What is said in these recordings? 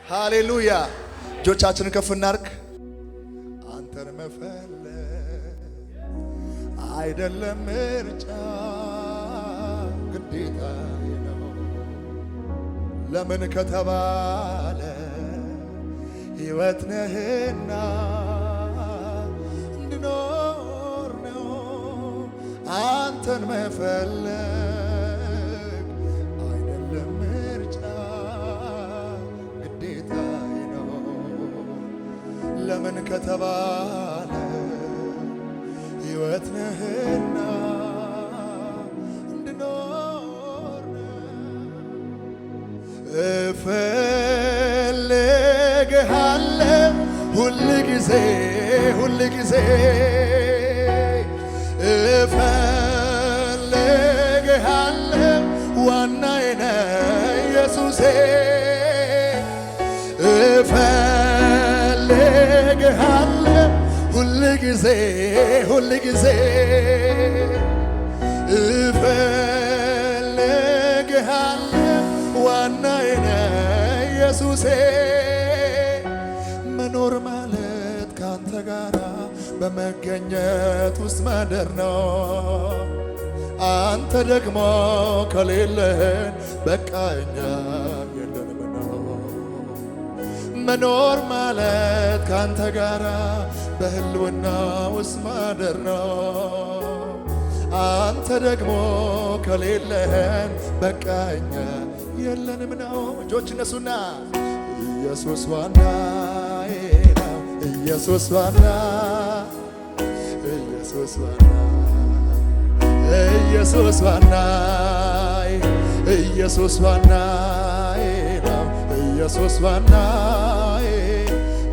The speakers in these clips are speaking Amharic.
ሃሌሉያ እጆቻችንን ከፍ እናርግ። አንተን መፈለግ አይደለም ምርጫ ግዴታ ነው። ለምን ከተባለ ሕይወት ነህና እንድኖር ነው። አንተን መፈለግ አይደለም ምርጫ ግዴታ ነው። ለምን ከተባለ ሕይወት ነህና እንድኖር ነው። እፈልግሃለሁ ሁል ጊዜ ሁል ጊዜ እፈልግሃለሁ ዋናዬ ነህ ኢየሱሴ እፈልግሃለሁ ሁል ጊዜ ሁል ጊዜ እፈልግሃለሁ ዋናዬ ነህ ኢየሱሴ መኖር ማለት ካንተ ጋራ በመገኘት ውስጥ ማደር ነው። አንተ ደግሞ ከሌለህን በቃ እኛ የለንም ነው። መኖር ማለት ካንተ ጋራ በህልውና ውስጥ ማደር ነው። አንተ ደግሞ ከሌለህን በቃ እኛ የለንም ነው። እጆች እነሱና ኢየሱስ ዋናዬ ነው። ኢየሱስ ዋና ኢየሱስ ዋና ኢየሱስ ዋናዬ ኢየሱስ ዋናዬ ነው። ኢየሱስ ዋናዬ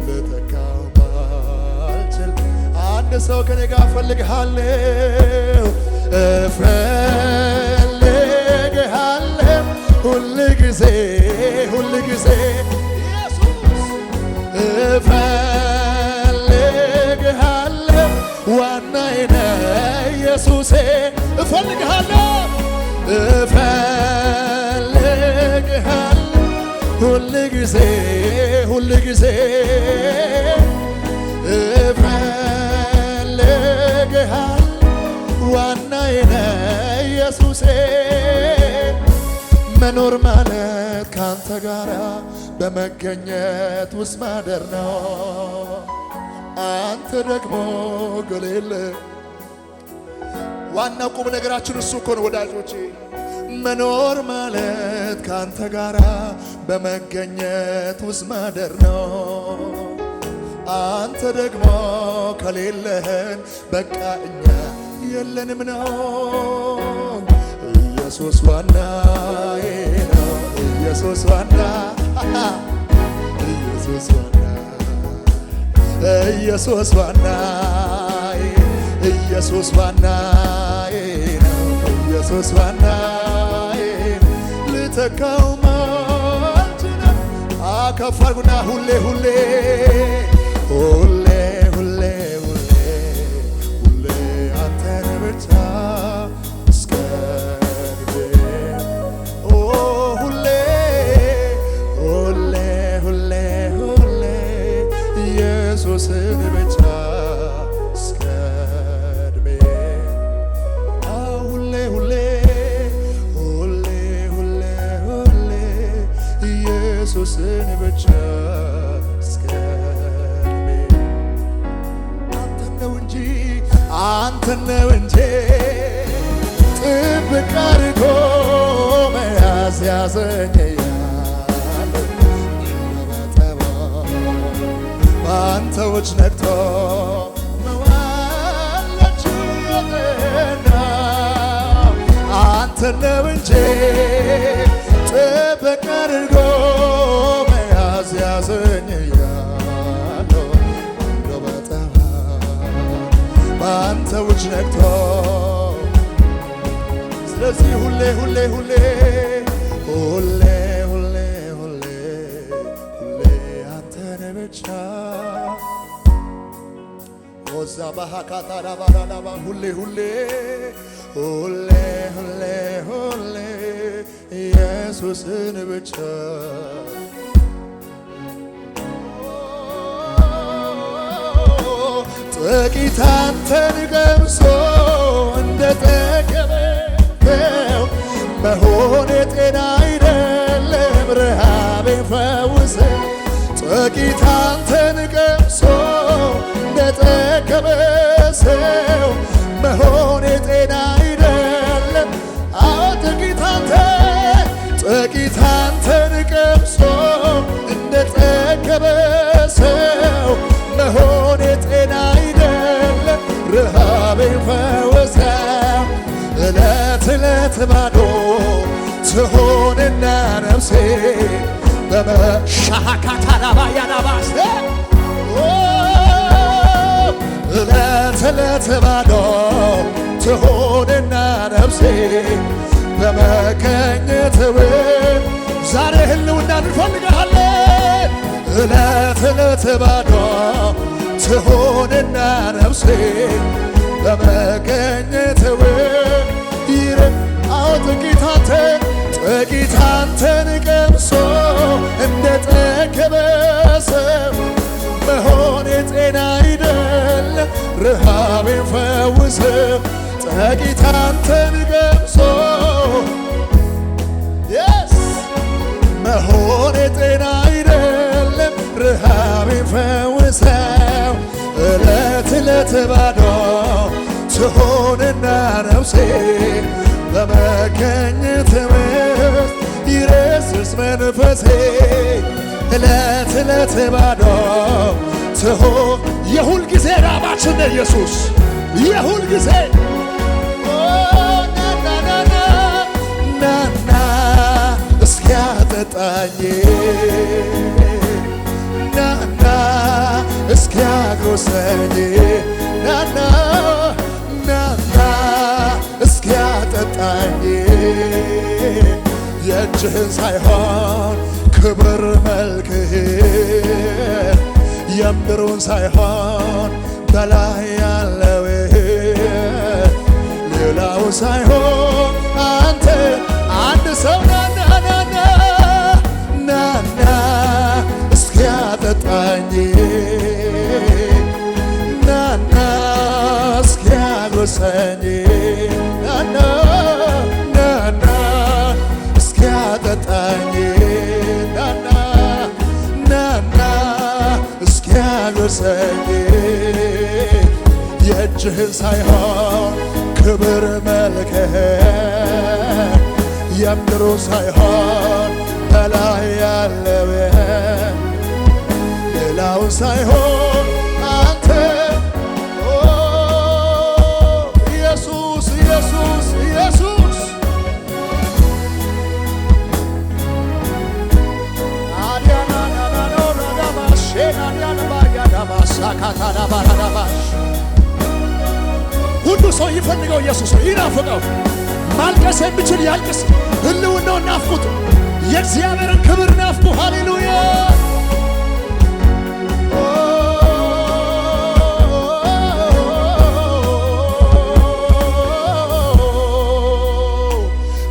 ልተካው ባልችል አንድ ሰው ከኔ ጋር እፈልግሃለሁ እፈልግሃለሁ ሁል ጊዜ ሁል ጊዜ እፈልግሃለሁ ዋናዬ ነህ ኢየሱሴ እፈልግሃለሁ እፈልግሃለሁ ሁል ጊዜ ሁል ጊዜ እፈልግሃለሁ ዋናዬ ነህ ኢየሱሴ መኖር ማለት ካንተ ጋራ በመገኘት ውስጥ ማደር ነው። አንተ ደግሞ ገሌለ ዋናው ቁም ነገራችን እሱ እኮ ነው ወዳጆቼ። መኖር ማለት ካንተ ጋራ በመገኘት ውስጥ ማደር ነው። አንተ ደግሞ ከሌለህን በቃ እኛ የለንም ነው። ኢየሱስ ዋናዬ ነው። ኢየሱስ ዋና ኢየሱስ ዋና ኢየሱስ ዋናዬ ኢየሱስ ዋናዬ ነው። ኢየሱስ ዋናዬ ልተካው ማልችልም አከፋርጉና ሁሌ ሁሌ ሁሌ ሁሌ ሁሌ ሁሌ አንተን ብቻ ኢየሱስን ብቻ እስከ ዕድሜ ሁሌ ሁሌ ሁሌ ሁሌ ሁሌ ኢየሱስን ብቻ እስከ ዕድሜ አንተን ነው እንጂ ጥብቅ አድርጎ መያዝ ያዘኝ አንተዎች ነቅቶ መዋለች የጤና አንተን ነው እንጂ ጥብቅ አድርጎ መያዝ ያዘኝ ያለው እንደው በጠባ በአንተዎች ነቅቶ ስለዚህ ሁሌ ሁሌ ሁሌ ሁሌ ሁሌ ሁሌ ሁሌ አንተን ብቻ ኦዛ ባሃካታ ዳባዳባ ሁሌ ሁሌ ሁሌ ሁሌ ሁሌ ኢየሱስን ብቻ ጥቂት አንተን ቀምሶ እንደጠገበው መሆን የጤና አይደለም ረሃቤን ፈውሰ ጥቂት አንተን ቀምሶ እንደጠገበ ሰው መሆን የጤና አይደለም። ጥቂት አንተን ቀምሶ እንደጠገበ ሰው መሆን የጤና አይደለም ረሃቤን ፈወሰው። ዕለት ዕለት ባዶ ትሆንና ነፍሴ በመሻካታላባያናባስ ዕለት ዕለት ባዶ ትሆንና ነፍሴ በመገኘትህ ዛሬ ህልውና እንፈልግሃለን። ዕለት ዕለት ባዶ ትሆንና ነፍሴ በመገኘትህ ጥቂት አንተን ቀምሶ እንደጠገበ ሰው መሆን የጤና አይደለም ረሃቤን ፈውሰው። ጥቂት አንተን ቀምሶ መሆን የጤና አይደለም ረሃቤን ፈውሰው። ዕለት ዕለት ባዶ ትሆንና ነፍሴ በመገኘትህ ይረስርስ መንፈሴ። ዕለት ዕለት ባዶ ትሆን የሁል ጊዜ ራባችን ኢየሱስ የሁል ጊዜ ናና እስኪያጠጣኝ ናና እስኪያጎርሰኝ ናና እስኪያጠጣኝ የእጅህን ሳይሆን ክብር መልክህን የምድሩን ሳይሆን በላይ ያለው ሌላው ሳይሆን አንተ አንድ ሰው ናና እስኪያጠጣኝ ናና እስኪያጎርሰኝ ናና እስኪያጠጣኝ ናና እስኪያጎርሰኝ የእጅህን ሳይሆን ክብር መልክህን የምድሩ ሳይሆን በላይ ያለው ሌላው ሳይሆን አንተ ኢየሱስ ኢየሱስ ኢየሱስ ሁሉ ሰው ይፈልገው ኢየሱስ ነው ይናፍቀው። ማልቀስ የሚችል ያልቅስ። ህልውናውን ናፍቁት። የእግዚአብሔርን ክብር ናፍቁ። ሃሌሉያ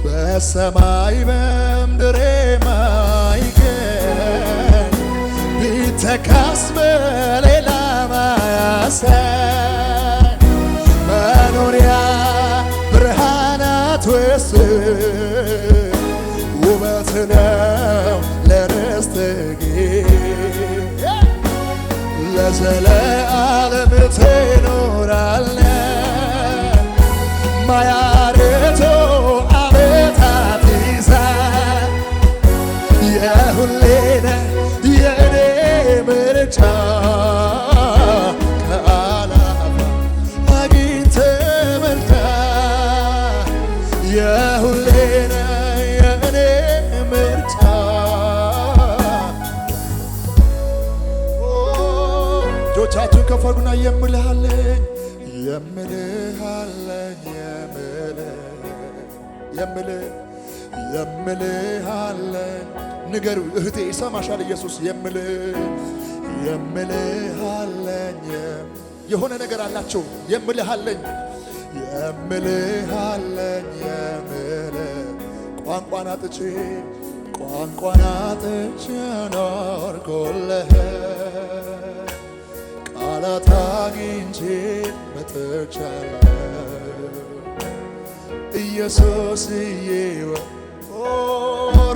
በሰማይ በምድር የማይገኝ ቢተካስ በሌላ ማያሳይ መኖሪያ ብርሃናት ውስጥ ውበት ነው ለርስትህ ለዘለዓለም ትኖራለህ። ማያርቶ ዓመታት ይዘህ የሁሌ ነህ የእኔ ምርጫ ከዓላማ አግኝተህ መልካ የሁሌ ነህ የእኔ ምርጫ። እጆቻችሁን ከፍ አድርጉና የምልሃለኝ የምልሃለኝ ንገሩ እህቴ ይሰማሻል። ኢየሱስ የምልሃለኝ የሆነ ነገር አላቸው። የምልሃለኝ ቋንቋን አጥቼ ኖርኩልህ ቃል ቃላት አግኝቼ መጥቻለሁ ኢየሱስዬ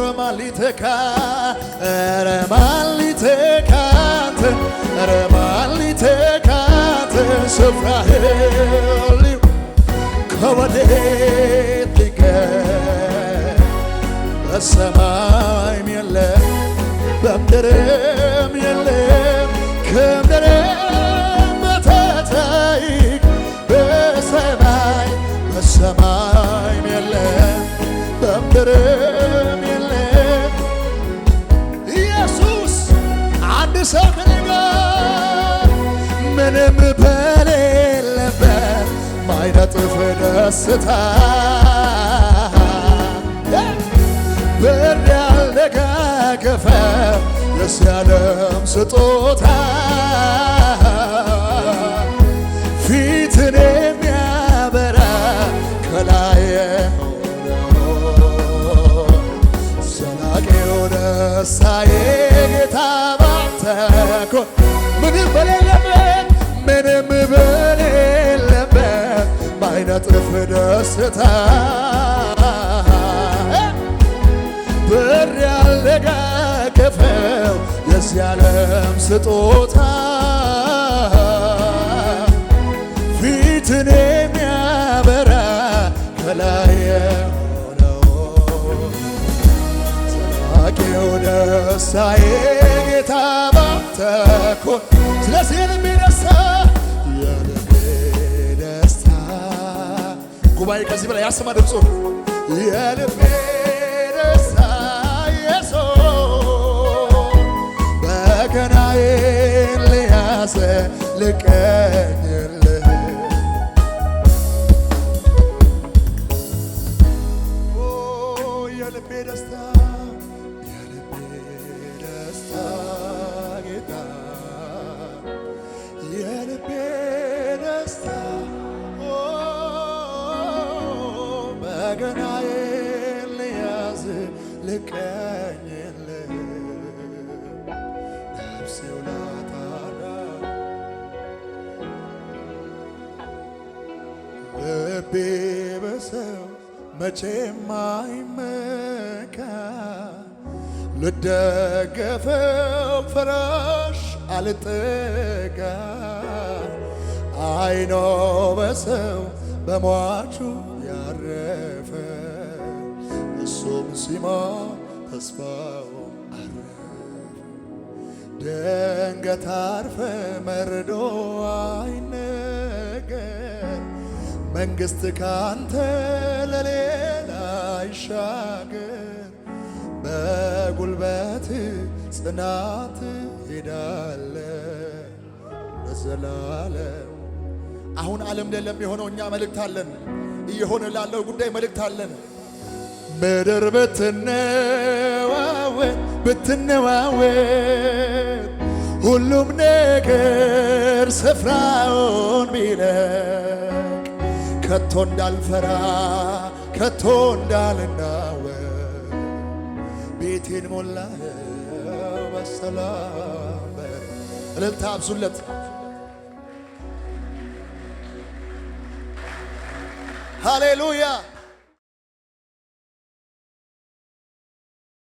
ረማሊተካ ረማሊተካንተ ረማሊተካንተ ስፍራህን ከወዴት ሊገኝ በሰማይም የለም በምድርም የለም ከምድርም በታች በሰማይ በሰማይም የለም በምድርም የለም ኢየሱስ አንድ ሰው ከኔ ጋር ምንም በሌለበት ማይነጥፍ ደስታ በር ያልደጋገፈ የዚህ ዓለም ስጦታ ፊትን የሚያበራ ከላይ ዘላቂው ደስታዬ ጌታ ባንተ እኮ ምንም በሌለበት ምንም በሌለበት ማይነጥፍ ደስታ በር ያልደጋገፈው የዚህ ዓለም ስጦታ ፊትን የሚያበራ ከላይ የሆነው ዘላቂው ደስታዬ ጌታ ባንተ እኮ ስለዚህ የልቤ ደስታ የልቤ ደስታ ጉባኤ ከዚህ በላይ ያሰማ ድምፁ የልቤ ደስታ ኢየሱስ በገናዬን ልያዝ ልቀኝልህ የልቤ ደስታ የልቤ ደስታ ጌታ የልቤ ደስታ በገናዬን ልያዝ ልቀኝልህ ነፍሴው ላታራ ልቤ በሰው መቼም አይመካ ልደገፈው ፍራሽ አልጠጋ አይኖ በሰው በሟቹ ያረፈ እሱም ሲሞት ተስፋው አረፈ ድንገት አርፈ መርዶ አይነገር መንግሥት ካንተ ለሌላ አይሻገር በጉልበት ጽናት ሄዳለ ለዘላለም አሁን ዓለም ላይ ለሚሆነው እኛ መልእክት አለን እየሆነ ላለው ጉዳይ መልእክት አለን ምድር ብትነዋወጥ ሁሉም ነገር ስፍራውን ቢለቅ ከቶ እንዳልፈራ ከቶ እንዳልናወጥ ቤቴን ሞላኸው በሰላም እልልታ አብዙለት ሃሌሉያ